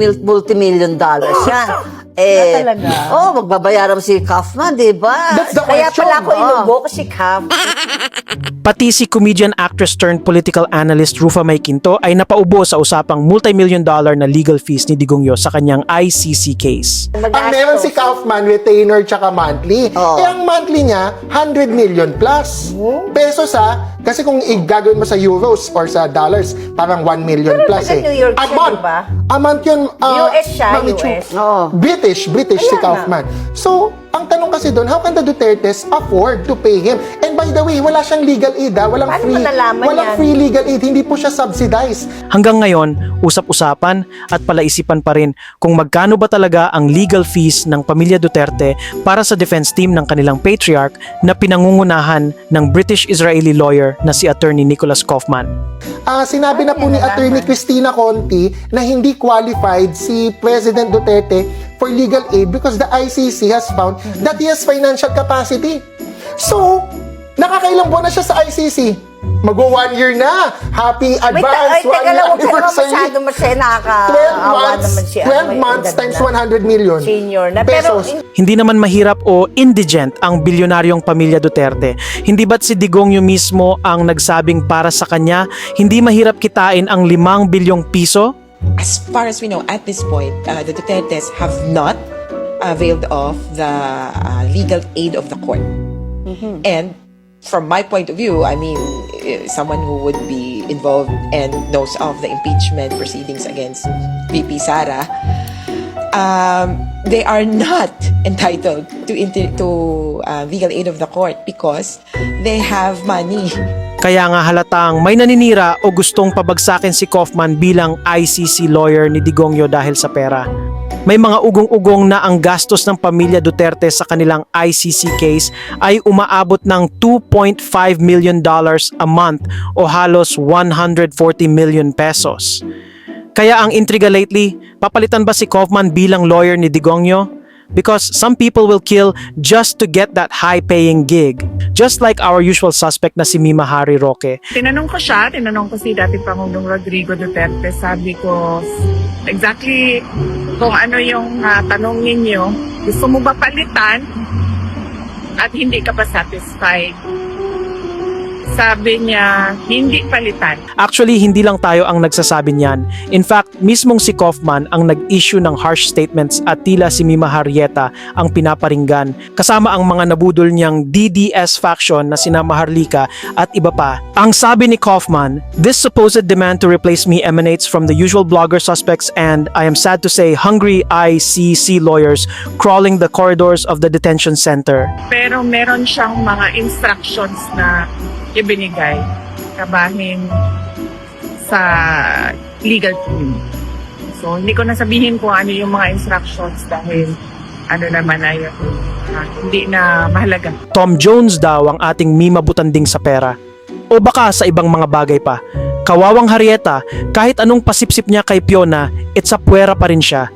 multi-million dollars siya. Magbabayaran mo si Kaufman, di ba? That's the Kaya question. pala ako inubo ko si Kaufman. Pati si comedian, actress turned political analyst Rufa May Quinto ay napaubo sa usapang multi-million dollar na legal fees ni Digongyo sa kanyang ICC case. Ang meron si Kaufman, retainer tsaka monthly. Eh, ang monthly niya, 100 million plus. Pesos kasi kung gagawin mo sa euros or sa dollars, parang 1 million plus taga New York A siya, month. diba? A month yun. US siya, Mami Chu. US. Oo. British si Kaya nga. Kaufman. So, ang tanong kasi doon, how can the Dutertes afford to pay him? And by the way, wala siyang legal aid, walang Paano malalaman walang yan? free legal aid, hindi po siya subsidized. Hanggang ngayon, usap-usapan at palaisipan pa rin kung magkano ba talaga ang legal fees ng pamilya Duterte para sa defense team ng kanilang patriarch na pinangungunahan ng British-Israeli lawyer na si Attorney Nicholas Kaufman. Sinabi na po ni Attorney Cristina Conti na hindi qualified si President Duterte for legal aid because the ICC has found that he has financial capacity. So, nakakailang buwan na siya sa ICC. Mag-1 year na. Happy advance 1 year anniversary. Nakakaawa naman siya. 12 months times 100 million Senior na. Pero, pesos. Hindi naman mahirap o indigent ang bilyonaryong pamilya Duterte. Hindi ba't si Digongyo mismo ang nagsabing para sa kanya, hindi mahirap kitain ang 5 bilyong piso? As far as we know, at this point, the Dutertes have not availed of the legal aid of the court. And from my point of view, I mean, someone who would be involved and knows of the impeachment proceedings against VP Sara, they are not entitled to legal aid of the court because they have money. Kaya nga halatang may naninira o gustong pabagsakin si Kaufman bilang ICC lawyer ni Digongyo dahil sa pera. May mga ugong-ugong na ang gastos ng pamilya Duterte sa kanilang ICC case ay umaabot ng $2.5 million a month o halos 140 million pesos. Kaya ang intriga lately, papalitan ba si Kaufman bilang lawyer ni Digongyo? Because some people will kill just to get that high-paying gig. Just like our usual suspect na si Mima Hari Roque. Tinanong ko si dating Pangulong Rodrigo Duterte, sabi ko, exactly kung ano yung tanong ninyo, gusto mo ba palitan at hindi ka pa satisfied? Sabi niya, hindi palitan. Actually, hindi lang tayo ang nagsasabi niyan. In fact, mismong si Kaufman ang nag-issue ng harsh statements at tila si Mima Harrieta ang pinaparinggan. Kasama ang mga nabudol niyang DDS faction na sina Maharlika at iba pa. Ang sabi ni Kaufman, this supposed demand to replace me emanates from the usual blogger suspects and I am sad to say hungry ICC lawyers crawling the corridors of the detention center. Pero meron siyang mga instructions na ibinigay kabahin sa legal team. So, hindi ko nasabihin kung ano yung mga instructions dahil ano naman ay hindi na mahalaga. Tom Jones daw ang ating Mima Butanding sa pera. O baka sa ibang mga bagay pa. Kawawang Harrieta, kahit anong pasipsip niya kay Piona, it's a puwera pa rin siya.